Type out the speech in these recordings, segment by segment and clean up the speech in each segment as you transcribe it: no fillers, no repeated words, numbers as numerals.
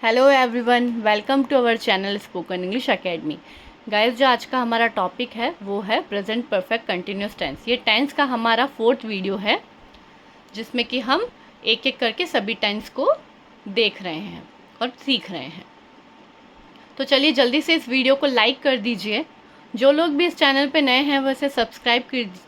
Hello everyone, welcome to our channel spoken English academy. Guys, जो आज का हमारा टॉपिक है वो है प्रेजेंट परफेक्ट कंटिन्यूस टेंस। ये टेंस का हमारा 4th वीडियो है जिसमें कि हम एक एक करके सभी टेंस को देख रहे हैं और सीख रहे हैं। तो चलिए जल्दी से इस वीडियो को लाइक कर दीजिए। जो लोग भी इस चैनल पे नए हैं वैसे सब्सक्राइब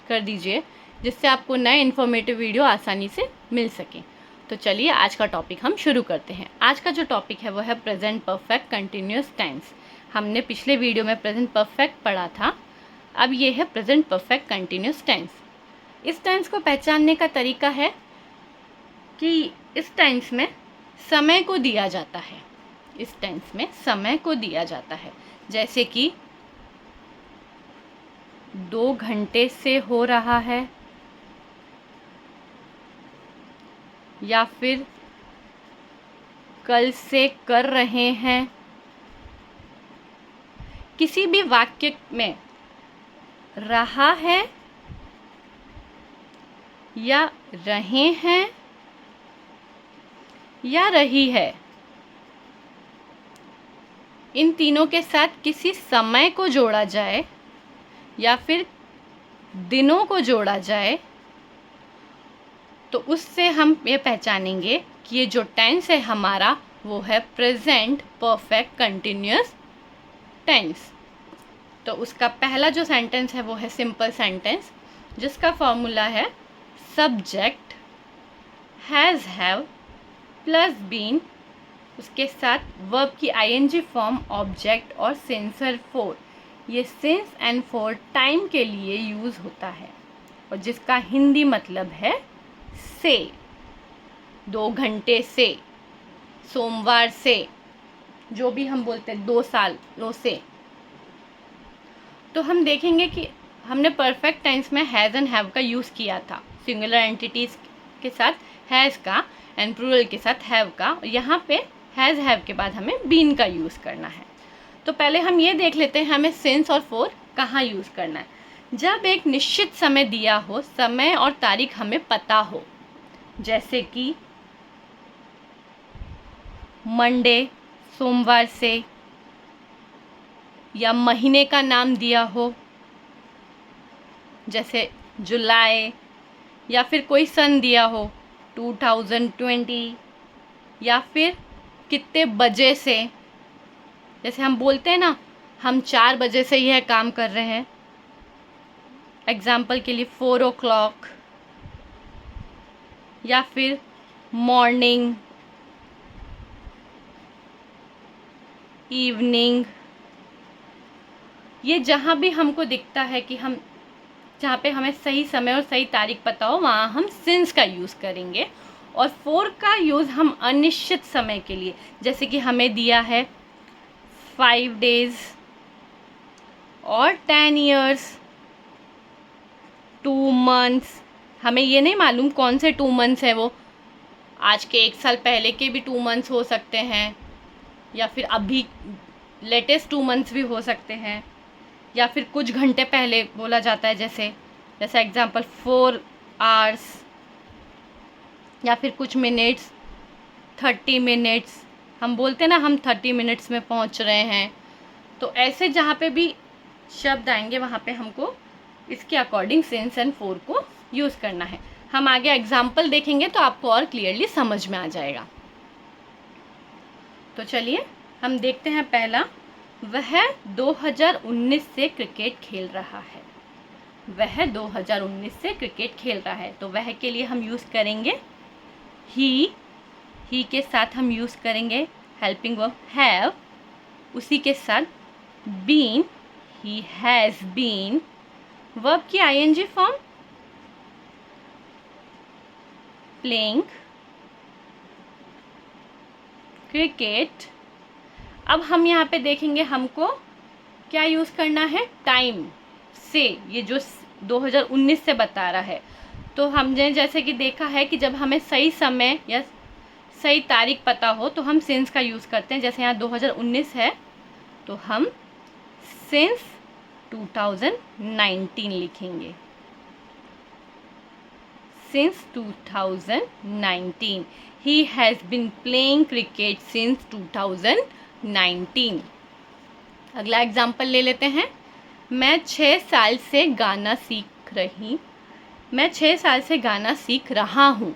कर दीजिए, जिससे आपको नए इन्फॉर्मेटिव वीडियो आसानी से मिल सकें। तो चलिए आज का टॉपिक हम शुरू करते हैं। आज का जो टॉपिक है वो है प्रेजेंट परफेक्ट कंटिन्यूस टेंस। हमने पिछले वीडियो में प्रेजेंट परफेक्ट पढ़ा था, अब ये है प्रेजेंट परफेक्ट कंटिन्यूस टेंस। इस टेंस को पहचानने का तरीका है कि इस टेंस में समय को दिया जाता है। इस टेंस में समय को दिया जाता है, जैसे कि 2 घंटे से हो रहा है, या फिर कल से कर रहे हैं। किसी भी वाक्य में रहा है या रहे हैं या रही है, इन तीनों के साथ किसी समय को जोड़ा जाए या फिर दिनों को जोड़ा जाए तो उससे हम ये पहचानेंगे कि ये जो टेंस है हमारा वो है प्रेजेंट परफेक्ट कंटिन्यूअस टेंस। तो उसका पहला जो सेंटेंस है वो है सिंपल सेंटेंस, जिसका फॉर्मूला है subject has have plus been, उसके साथ वर्ब की आईएनजी फॉर्म ऑब्जेक्ट और सिंस फॉर। ये सिंस एंड फॉर टाइम के लिए यूज़ होता है और जिसका हिंदी मतलब है से। 2 घंटे से, सोमवार से, जो भी हम बोलते हैं 2 सालों से। तो हम देखेंगे कि हमने परफेक्ट टेंस में हैज़ एंड हैव का यूज़ किया था, सिंगुलर एंटिटीज़ के साथ हैज़ का एंड प्लूरल के साथ हैव का। यहाँ पे हैज़ हैव के बाद हमें बीन का यूज़ करना है। तो पहले हम ये देख लेते हैं हमें सिंस और फॉर कहाँ यूज़ करना है। जब एक निश्चित समय दिया हो, समय और तारीख हमें पता हो, जैसे कि मंडे, सोमवार से, या महीने का नाम दिया हो जैसे जुलाई, या फिर कोई सन दिया हो 2020, या फिर कितने बजे से, जैसे हम बोलते हैं ना हम 4 बजे से यह काम कर रहे हैं, एग्जाम्पल के लिए 4 o'clock, या फिर मॉर्निंग, इवनिंग। ये जहाँ भी हमको दिखता है कि हम जहाँ पे हमें सही समय और सही तारीख पता हो वहाँ हम सिंस का यूज़ करेंगे। और फॉर का यूज़ हम अनिश्चित समय के लिए, जैसे कि हमें दिया है 5 days और 10 years, 2 months। हमें ये नहीं मालूम कौन से 2 months है, वो आज के 1 साल पहले के भी 2 months हो सकते हैं, या फिर अभी लेटेस्ट 2 months भी हो सकते हैं, या फिर कुछ घंटे पहले बोला जाता है, जैसे एग्जांपल 4 hours, या फिर कुछ मिनट्स, 30 minutes। हम बोलते हैं ना हम 30 minutes में पहुंच रहे हैं। तो ऐसे जहाँ पे भी शब्द आएंगे वहाँ पे हमको इसके अकॉर्डिंग सिंस एंड फॉर को यूज़ करना है। हम आगे एग्जाम्पल देखेंगे तो आपको और क्लियरली समझ में आ जाएगा। तो चलिए हम देखते हैं पहला, वह 2019 से क्रिकेट खेल रहा है। वह 2019 से क्रिकेट खेल रहा है, तो वह के लिए हम यूज़ करेंगे ही के साथ हम यूज़ करेंगे हेल्पिंग वर्ब हैव, उसी के साथ बीन, ही हैज़ बीन, वर्ब की आईएनजी फॉर्म प्लेइंग क्रिकेट। अब हम यहाँ पे देखेंगे हमको क्या यूज़ करना है, टाइम से। ये जो 2019 से बता रहा है, तो हमने जैसे कि देखा है कि जब हमें सही समय या सही तारीख पता हो तो हम सिंस का यूज़ करते हैं। जैसे यहाँ 2019 है तो हम सिंस 2019 लिखेंगे, since 2019। He has been playing cricket since 2019. अगला एग्जाम्पल ले लेते हैं। मैं 6 साल से गाना सीख रहा हूँ।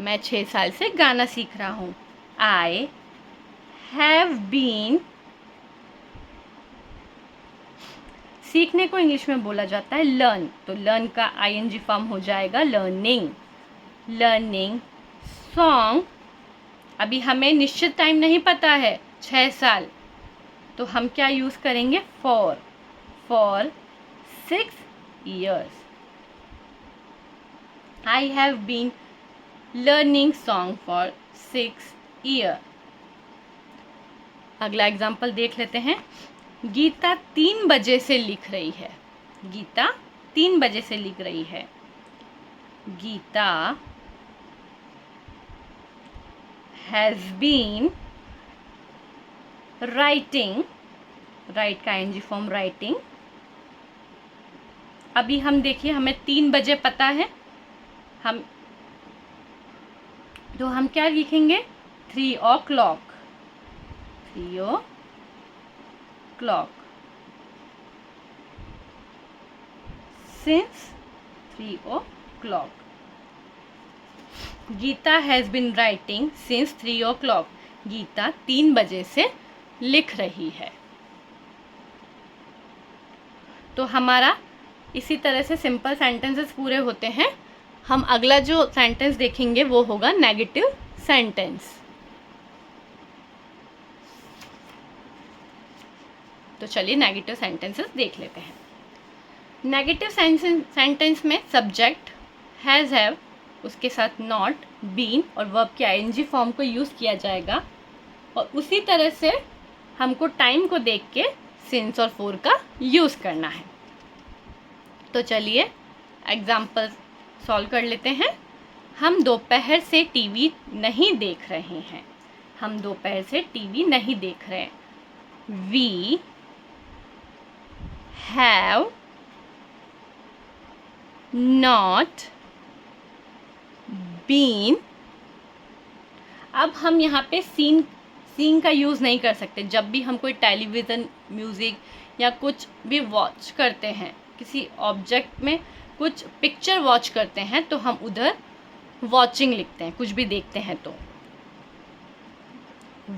मैं 6 साल से गाना सीख रहा हूँ। I have been, सीखने को इंग्लिश में बोला जाता है लर्न, तो लर्न का ing फॉर्म हो जाएगा लर्निंग। लर्निंग सॉन्ग, अभी हमें निश्चित टाइम नहीं पता है 6 साल, तो हम क्या यूज़ करेंगे for 6 years। I have been learning song for 6 years। अगला एग्जाम्पल देख लेते हैं। गीता 3 बजे से लिख रही है। गीता 3 बजे से लिख रही है। गीता has been writing, राइट का ing फॉर्म राइटिंग। अभी हम देखिए हमें 3 बजे पता है, तो हम क्या लिखेंगे 3 o'clock। 3 o'clock, since 3 o'clock। गीता has been writing since 3 o'clock। गीता 3 बजे से लिख रही है। तो हमारा इसी तरह से सिंपल सेंटेंसेस पूरे होते हैं। हम अगला जो सेंटेंस देखेंगे वो होगा नेगेटिव सेंटेंस। तो चलिए नेगेटिव सेंटेंसेस देख लेते हैं। नेगेटिव सेंटेंस में सब्जेक्ट हैज़, हैव, उसके साथ नॉट, बीन और वर्ब के ing फॉर्म को यूज़ किया जाएगा, और उसी तरह से हमको टाइम को देख के सिंस और फॉर का यूज़ करना है। तो चलिए एग्जाम्पल सॉल्व कर लेते हैं। हम दोपहर से टीवी नहीं देख रहे हैं। हम दोपहर से टीवी नहीं देख रहे हैं। We have not been. अब हम यहाँ पे सीन का यूज़ नहीं कर सकते। जब भी हम कोई टेलीविज़न, म्यूज़िक या कुछ भी वॉच करते हैं, किसी ऑब्जेक्ट में कुछ पिक्चर वॉच करते हैं, तो हम उधर वॉचिंग लिखते हैं। कुछ भी देखते हैं तो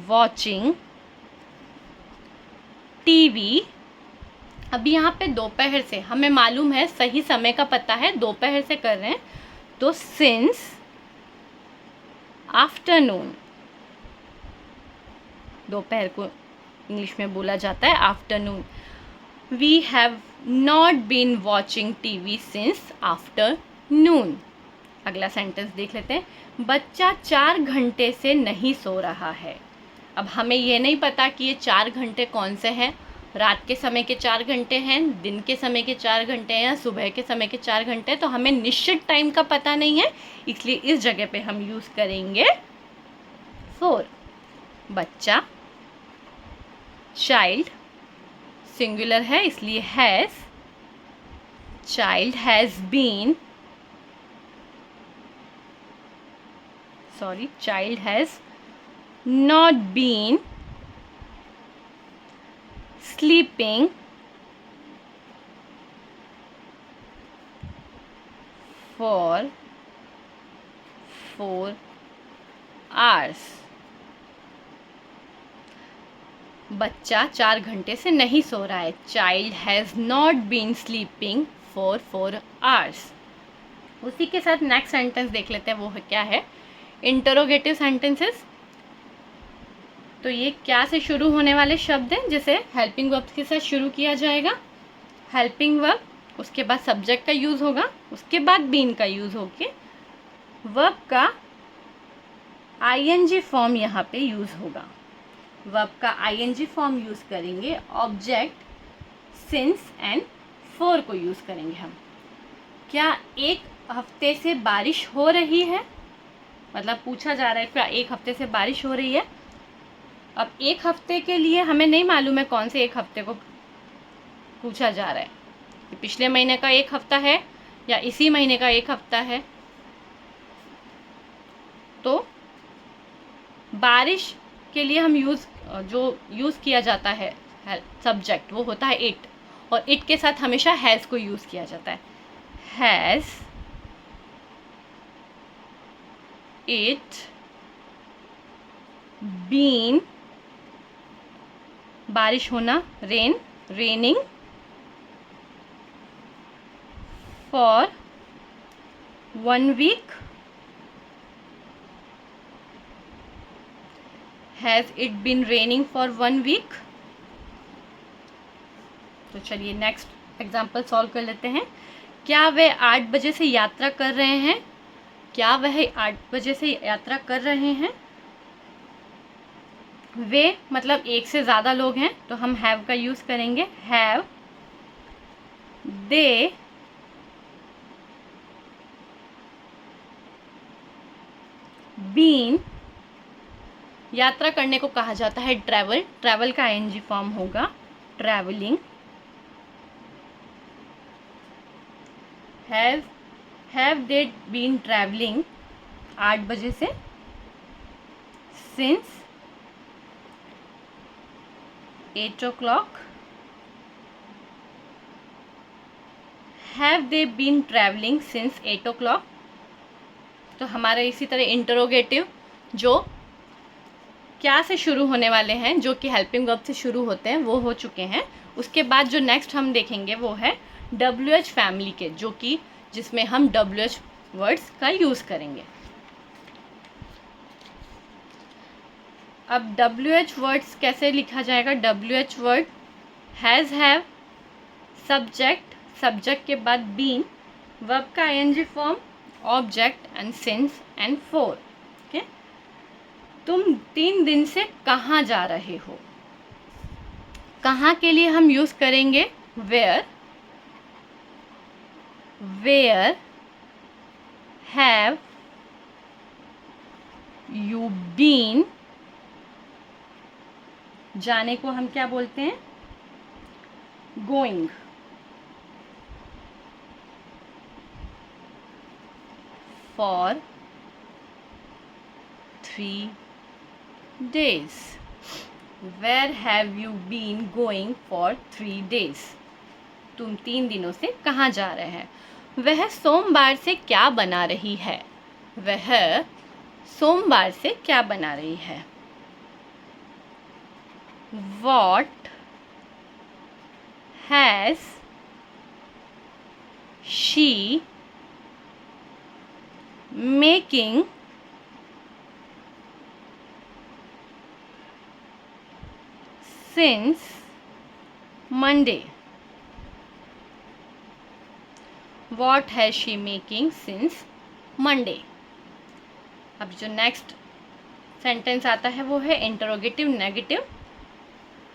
वॉचिंग टीवी। अभी यहाँ पे दोपहर से हमें मालूम है, सही समय का पता है, दोपहर से कर रहे हैं, तो सिंस आफ्टरनून। दोपहर को इंग्लिश में बोला जाता है afternoon. We have not been watching TV since afternoon. अगला सेंटेंस देख लेते हैं। बच्चा 4 घंटे से नहीं सो रहा है। अब हमें ये नहीं पता कि ये 4 घंटे कौन से हैं। रात के समय के 4 घंटे हैं, दिन के समय के 4 घंटे हैं, या सुबह के समय के 4 घंटे हैं, तो हमें निश्चित टाइम का पता नहीं है, इसलिए इस जगह पे हम यूज़ करेंगे फॉर। बच्चा, चाइल्ड सिंगुलर है इसलिए has. Child has been, child has not been sleeping for 4 hours। बच्चा 4 घंटे से नहीं सो रहा है। Child has not been sleeping for 4 hours। उसी के साथ नेक्स्ट सेंटेंस देख लेते हैं, वो क्या है इंटरोगेटिव सेंटेंसेस। तो ये क्या से शुरू होने वाले शब्द हैं, जिसे हेल्पिंग वर्ब के साथ शुरू किया जाएगा। हेल्पिंग वर्ब, उसके बाद सब्जेक्ट का यूज़ होगा, उसके बाद बीन का यूज़ होके वर्ब का ing फॉर्म यहाँ पे यूज़ होगा। वर्ब का ing फॉर्म यूज़ करेंगे, ऑब्जेक्ट सिंस एंड फॉर को यूज़ करेंगे हम। क्या 1 हफ्ते से बारिश हो रही है, मतलब पूछा जा रहा है क्या 1 हफ्ते से बारिश हो रही है। अब 1 हफ्ते के लिए हमें नहीं मालूम है कौन से 1 हफ्ते को पूछा जा रहा है, कि पिछले महीने का 1 हफ्ता है या इसी महीने का 1 हफ्ता है। तो बारिश के लिए हम जो यूज़ किया जाता है सब्जेक्ट वो होता है इट, और इट के साथ हमेशा हैज़ को यूज़ किया जाता है। हैज़ इट बीन, बारिश होना, raining for 1 week, has it been raining for 1 week. तो चलिए नेक्स्ट एग्जाम्पल सॉल्व कर लेते हैं। क्या वे 8 बजे से यात्रा कर रहे हैं? क्या वह 8 बजे से यात्रा कर रहे हैं? वे मतलब एक से ज़्यादा लोग हैं तो हम हैव का यूज़ करेंगे। हैव दे बीन, यात्रा करने को कहा जाता है ट्रैवल का आईएनजी फॉर्म होगा travelling. Have they been travelling 8 बजे से, since 8 o'clock। Have they been travelling since 8 o'clock। तो हमारा इसी तरह इंटरोगेटिव जो क्या से शुरू होने वाले हैं, जो कि हेल्पिंग वर्ब से शुरू होते हैं, वो हो चुके हैं। उसके बाद जो नेक्स्ट हम देखेंगे वो है WH फैमिली के, जो कि जिसमें हम WH वर्ड्स का यूज़ करेंगे। अब WH वर्ड्स कैसे लिखा जाएगा? WH word has, have, subject के बाद बीन, वर्ब का ING form, object and since and for. Okay, तुम 3 दिन से कहाँ जा रहे हो? कहाँ के लिए हम यूज़ करेंगे वेयर हैव यू बीन, जाने को हम क्या बोलते हैं? Going. For 3 days, where have you been going for 3 days? तुम 3 दिनों से कहाँ जा रहे हैं? वह सोमवार से क्या बना रही है? वह सोमवार से क्या बना रही है? What has she making since Monday? What has she making since Monday? अब जो नेक्स्ट सेंटेंस आता है वो है इंटरोगेटिव नेगेटिव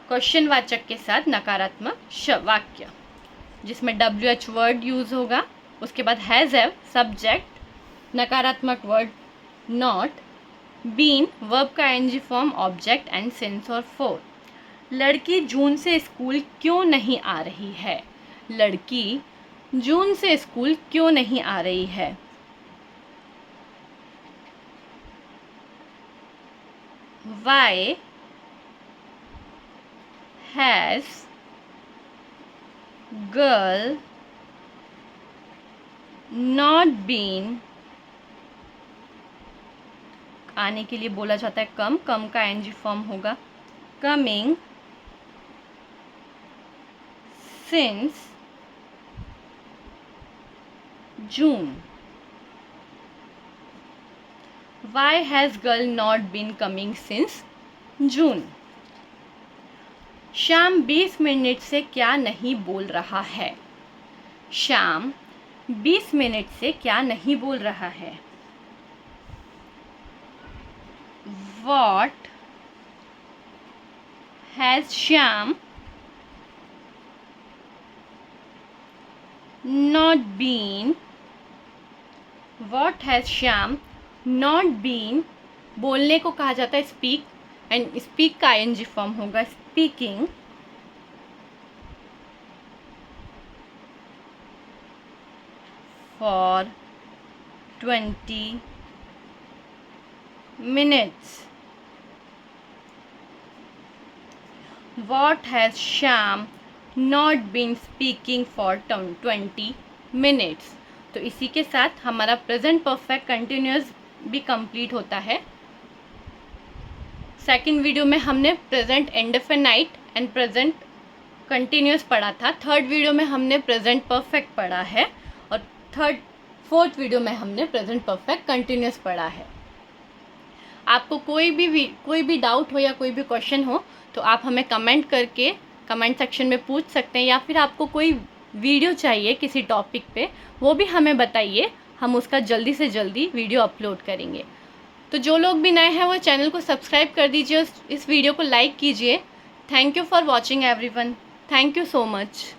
क्वेश्चन वाचक के साथ नकारात्मक वाक्य, जिसमें WH वर्ड यूज़ होगा। उसके बाद हैज़, हैव, सब्जेक्ट, नकारात्मक वर्ड नॉट, बीन, वर्ब का ING form, object and since और फॉर। लड़की जून से स्कूल क्यों नहीं आ रही है? लड़की जून से स्कूल क्यों नहीं आ रही है? Why has girl not been, आने के लिए बोला जाता है कम का एनजी फॉर्म होगा coming, since June. Why has girl not been coming since June? Shyam 20 minute से क्या नहीं बोल रहा है? श्याम 20 मिनट से क्या नहीं बोल रहा है? What has Shyam not been? What has Shyam not been, बोलने को कहा जाता है स्पीक, एंड स्पीक का आईएनजी फॉर्म होगा speaking. For 20 minutes, What has Shyam not been speaking for 20 minutes? तो इसी के साथ हमारा प्रेजेंट परफेक्ट कंटिन्यूअस भी कंप्लीट होता है। सेकंड वीडियो में हमने present indefinite and present continuous पढ़ा था। थर्ड वीडियो में हमने प्रेजेंट परफेक्ट पढ़ा है और फोर्थ वीडियो में हमने प्रेजेंट परफेक्ट कंटिन्यूअस पढ़ा है। आपको कोई भी डाउट हो या कोई भी क्वेश्चन हो तो आप हमें कमेंट करके कमेंट सेक्शन में पूछ सकते हैं, या फिर आपको कोई वीडियो चाहिए किसी टॉपिक पे वो भी हमें बताइए, हम उसका जल्दी से जल्दी वीडियो अपलोड करेंगे। तो जो लोग भी नए हैं वो चैनल को सब्सक्राइब कर दीजिए, इस वीडियो को लाइक कीजिए। Thank you for watching everyone. Thank you so much.